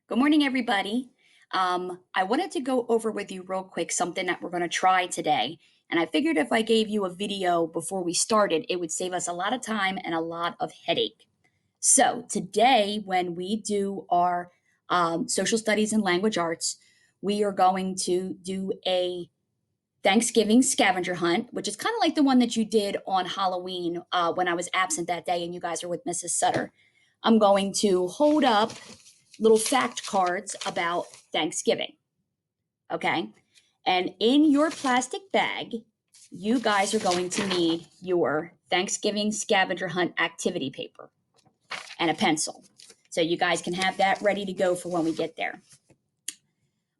Good morning, everybody. I wanted to go over with you real quick something that we're going to try today. And I figured if I gave you a video before we started, it would save us a lot of time and a lot of headache. So, today, when we do our social studies and language arts, we are going to do a Thanksgiving scavenger hunt, which is kind of like the one that you did on Halloween when I was absent that day and you guys were with Mrs. Sutter. I'm going to hold up little fact cards about Thanksgiving. Okay. And in your plastic bag, you guys are going to need your Thanksgiving scavenger hunt activity paper and a pencil. So you guys can have that ready to go for when we get there.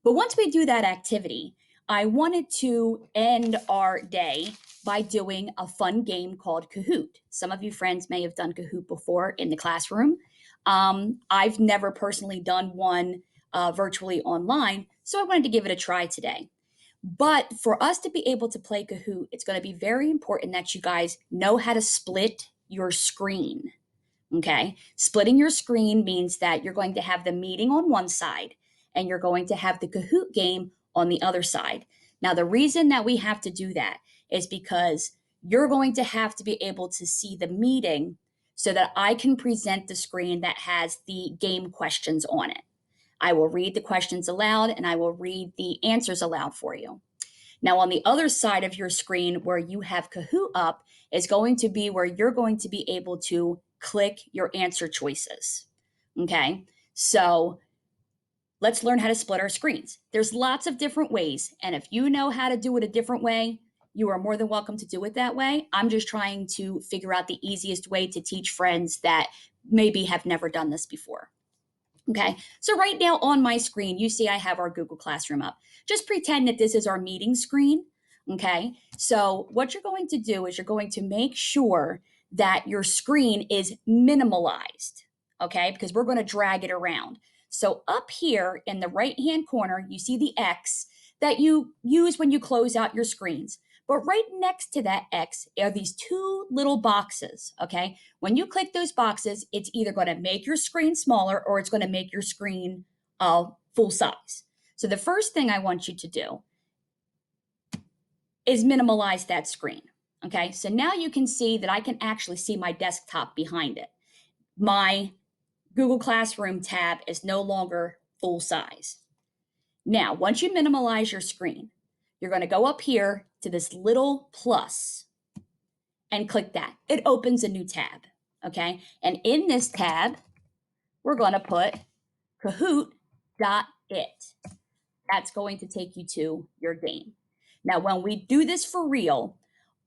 But once we do that activity, I wanted to end our day by doing a fun game called Kahoot. Some of you friends may have done Kahoot before in the classroom. I've never personally done one virtually online, so I wanted to give it a try today. But for us to be able to play Kahoot, it's going to be very important that you guys know how to split your screen. Okay. Splitting your screen means that you're going to have the meeting on one side and you're going to have the Kahoot game on the other side. Now, the reason that we have to do that is because you're going to have to be able to see the meeting so that I can present the screen that has the game questions on it. I will read the questions aloud and I will read the answers aloud for you. Now, on the other side of your screen where you have Kahoot up is going to be where you're going to be able to click your answer choices. Okay, so let's learn how to split our screens. There's lots of different ways, and if you know how to do it a different way, you are more than welcome to do it that way. I'm just trying to figure out the easiest way to teach friends that maybe have never done this before. Okay, so right now on my screen, you see I have our Google Classroom up. Just pretend that this is our meeting screen. Okay, so what you're going to do is you're going to make sure that your screen is minimalized. Okay, because we're going to drag it around. So up here in the right hand corner, you see the X that you use when you close out your screens. But right next to that X are these two little boxes. Okay, when you click those boxes, it's either going to make your screen smaller or it's going to make your screen full size. So the first thing I want you to do is minimize that screen. Okay, so now you can see that I can actually see my desktop behind it. My Google Classroom tab is no longer full size. Now, once you minimize your screen, you're going to go up here to this little plus and click that. It opens a new tab. Okay. And in this tab, we're going to put Kahoot.it. That's going to take you to your game. Now, when we do this for real,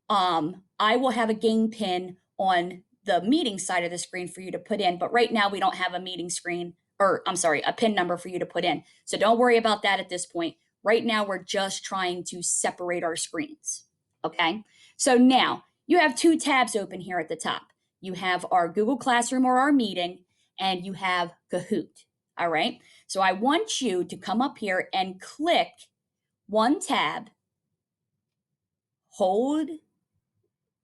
I will have a game pin on the meeting side of the screen for you to put in. But right now, we don't have a meeting screen, or I'm sorry, a pin number for you to put in. So don't worry about that at this point. Right now, we're just trying to separate our screens. Okay. So now you have two tabs open here at the top. You have our Google Classroom or our meeting, and you have Kahoot. All right. So I want you to come up here and click one tab, hold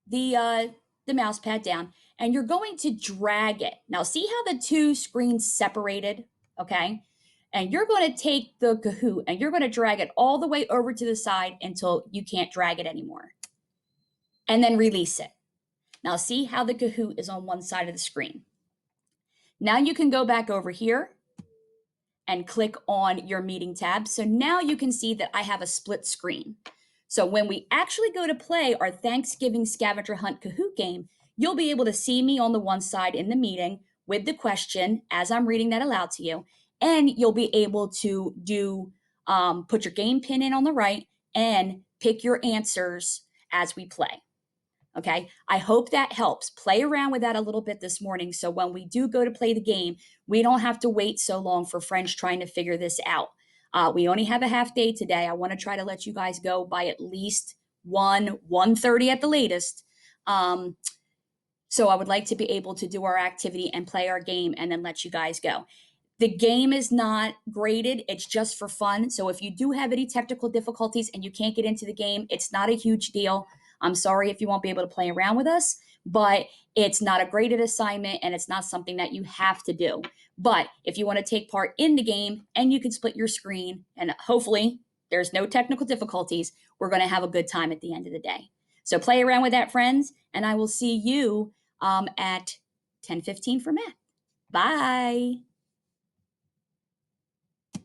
the mouse pad down, and you're going to drag it. Now, see how the two screens separated? Okay. And you're going to take the Kahoot and you're going to drag it all the way over to the side until you can't drag it anymore. And then release it. Now, see how the Kahoot is on one side of the screen. Now you can go back over here and click on your meeting tab. So now you can see that I have a split screen. So when we actually go to play our Thanksgiving scavenger hunt Kahoot game, you'll be able to see me on the one side in the meeting with the question as I'm reading that aloud to you. And you'll be able to put your game pin in on the right and pick your answers as we play. Okay. I hope that helps. Play around with that a little bit this morning. So when we do go to play the game, we don't have to wait so long for friends trying to figure this out. We only have a half day today. I want to try to let you guys go by at least 1:30 at the latest. So I would like to be able to do our activity and play our game and then let you guys go. The game is not graded. It's just for fun. So if you do have any technical difficulties and you can't get into the game, it's not a huge deal. I'm sorry if you won't be able to play around with us, but it's not a graded assignment and it's not something that you have to do. But if you want to take part in the game and you can split your screen and hopefully there's no technical difficulties, we're going to have a good time at the end of the day. So play around with that, friends, and I will see you at 10:15 for math. Bye.